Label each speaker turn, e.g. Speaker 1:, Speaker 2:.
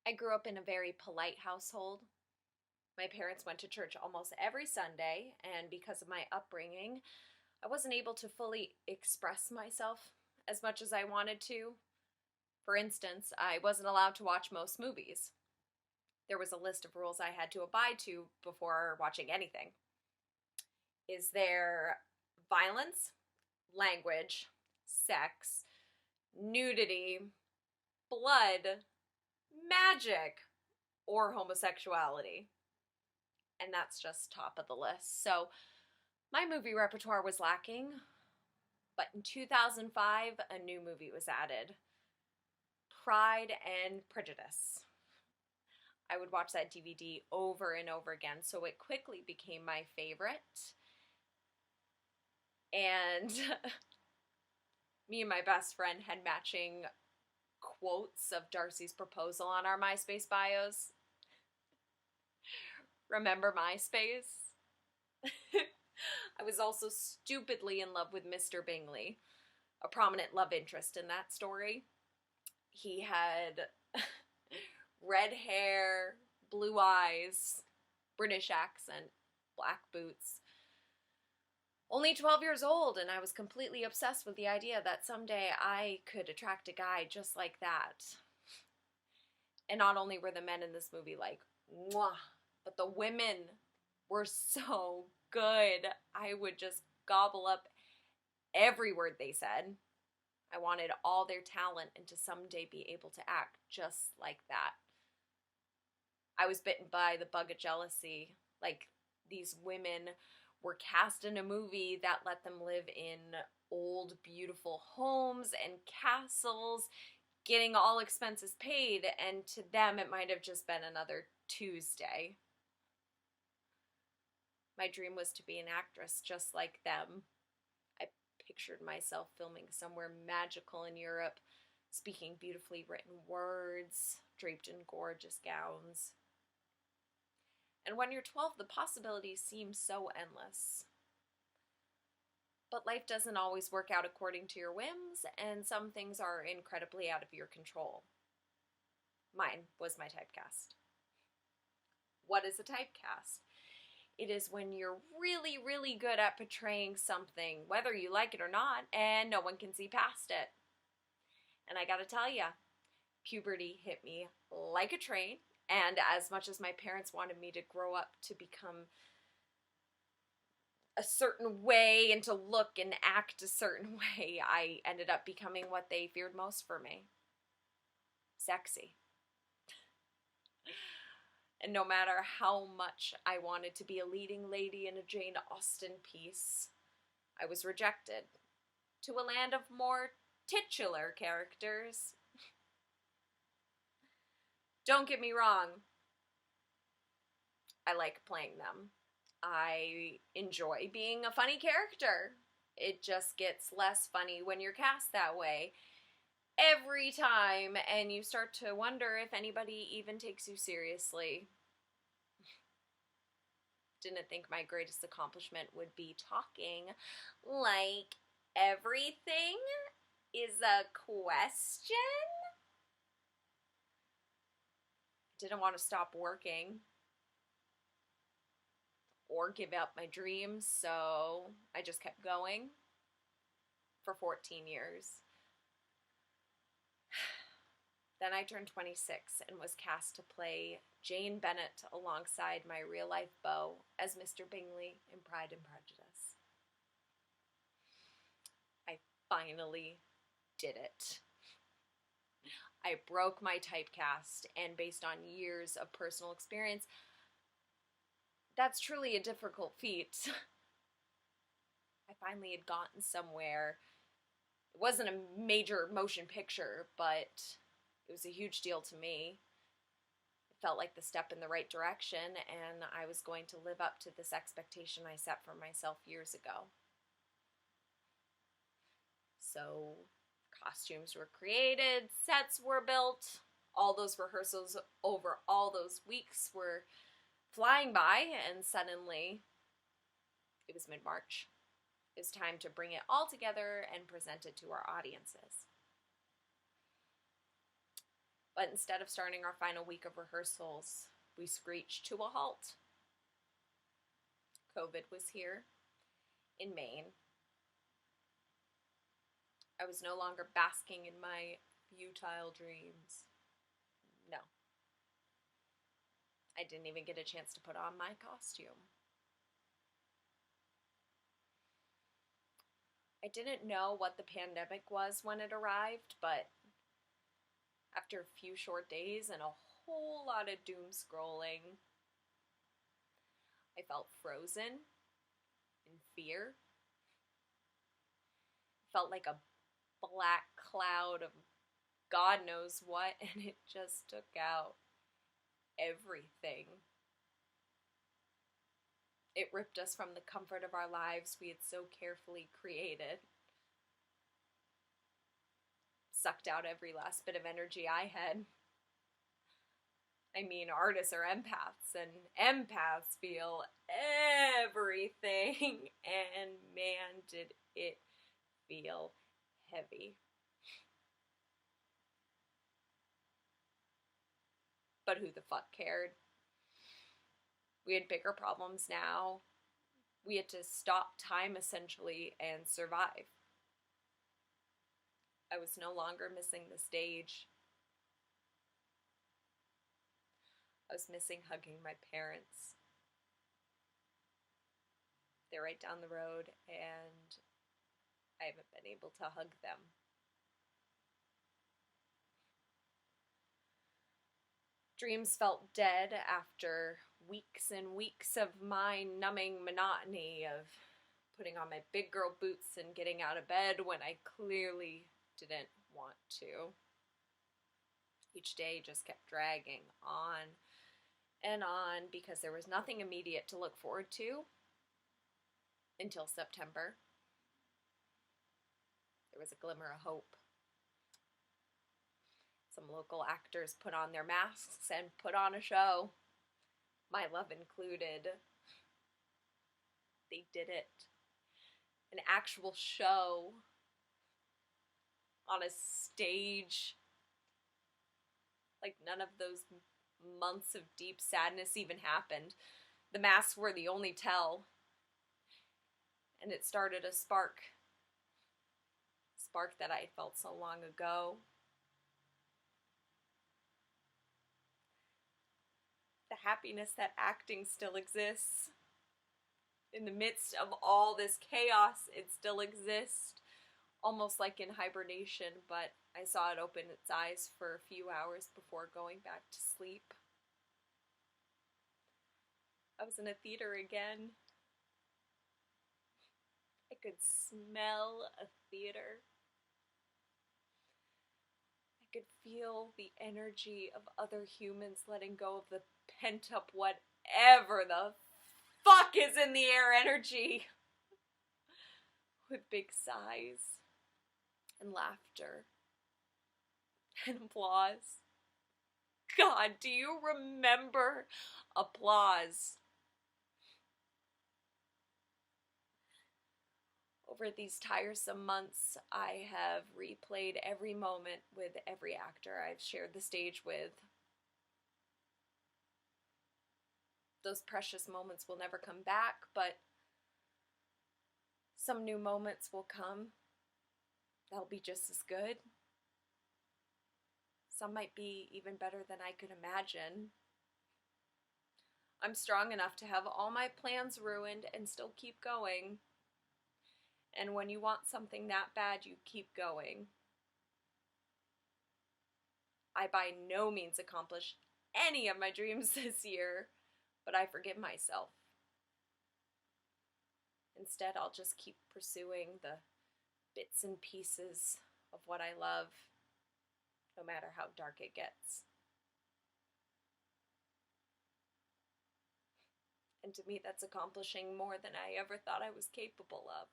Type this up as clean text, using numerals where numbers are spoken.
Speaker 1: I grew up in a very polite household. My parents went to church almost every Sunday, and because of my upbringing, I wasn't able to fully express myself as much as I wanted to. For instance, I wasn't allowed to watch most movies. There was a list of rules I had to abide to before watching anything. Is there violence, language, sex, nudity, blood, magic, or homosexuality? And that's just top of the list. So my movie repertoire was lacking, but in 2005, a new movie was added, Pride and Prejudice. I would watch that DVD over and over again, so it quickly became my favorite. And me and my best friend had matching quotes of Darcy's proposal on our MySpace bios. Remember MySpace? I was also stupidly in love with Mr. Bingley, a prominent love interest in that story. He had red hair, blue eyes, British accent, black boots. Only 12 years old, and I was completely obsessed with the idea that someday I could attract a guy just like that. And not only were the men in this movie like, mwah, but the women were so good. I would just gobble up every word they said. I wanted all their talent and to someday be able to act just like that. I was bitten by the bug of jealousy. Like, these women were cast in a movie that let them live in old, beautiful homes and castles, getting all expenses paid, and to them it might have just been another Tuesday. My dream was to be an actress just like them. I pictured myself filming somewhere magical in Europe, speaking beautifully written words, draped in gorgeous gowns. And when you're 12, the possibilities seem so endless. But life doesn't always work out according to your whims, and some things are incredibly out of your control. Mine was my typecast. What is a typecast? It is when you're really, really good at portraying something, whether you like it or not, and no one can see past it. And I gotta tell ya, puberty hit me like a train, and as much as my parents wanted me to grow up to become a certain way and to look and act a certain way, I ended up becoming what they feared most for me: sexy. And no matter how much I wanted to be a leading lady in a Jane Austen piece, I was rejected to a land of more titular characters. Don't get me wrong, I like playing them. I enjoy being a funny character. It just gets less funny when you're cast that way every time, and you start to wonder if anybody even takes you seriously. Didn't think my greatest accomplishment would be talking. Like, everything is a question? Didn't want to stop working or give up my dreams, so I just kept going for 14 years. Then I turned 26 and was cast to play Jane Bennet alongside my real-life beau as Mr. Bingley in Pride and Prejudice. I finally did it. I broke my typecast, and based on years of personal experience, that's truly a difficult feat. I finally had gotten somewhere. It wasn't a major motion picture, but it was a huge deal to me. It felt like the step in the right direction, and I was going to live up to this expectation I set for myself years ago. So, costumes were created, sets were built, all those rehearsals over all those weeks were flying by, and suddenly, it was mid-March. It was time to bring it all together and present it to our audiences. But instead of starting our final week of rehearsals, we screeched to a halt. COVID was here in Maine. I was no longer basking in my futile dreams. No. I didn't even get a chance to put on my costume. I didn't know what the pandemic was when it arrived, but after a few short days and a whole lot of doom scrolling, I felt frozen in fear. Felt like a black cloud of God knows what, and it just took out everything. It ripped us from the comfort of our lives we had so carefully created. Sucked out every last bit of energy I had. I mean, artists are empaths, and empaths feel everything, and man, did it feel heavy. But who the fuck cared? We had bigger problems now. We had to stop time, essentially, and survive. I was no longer missing the stage. I was missing hugging my parents. They're right down the road, and I haven't been able to hug them. Dreams felt dead after weeks and weeks of mind-numbing monotony of putting on my big girl boots and getting out of bed when I clearly didn't want to. Each day just kept dragging on and on because there was nothing immediate to look forward to until September. There was a glimmer of hope. Some local actors put on their masks and put on a show. My love included. They did it. An actual show on a stage. Like none of those months of deep sadness even happened. The masks were the only tell. And it started a spark. Spark that I felt so long ago. The happiness that acting still exists. In the midst of all this chaos, it still exists. Almost like in hibernation, but I saw it open its eyes for a few hours before going back to sleep. I was in a theater again. I could smell a theater. I could feel the energy of other humans letting go of the pent-up whatever the fuck is in the air energy. With big sighs and laughter and applause. God, do you remember applause? Over these tiresome months, I have replayed every moment with every actor I've shared the stage with. Those precious moments will never come back, but some new moments will come. They'll be just as good. Some might be even better than I could imagine. I'm strong enough to have all my plans ruined and still keep going. And when you want something that bad, you keep going. I by no means accomplished any of my dreams this year, but I forgive myself. Instead, I'll just keep pursuing the bits and pieces of what I love, no matter how dark it gets. And to me, that's accomplishing more than I ever thought I was capable of.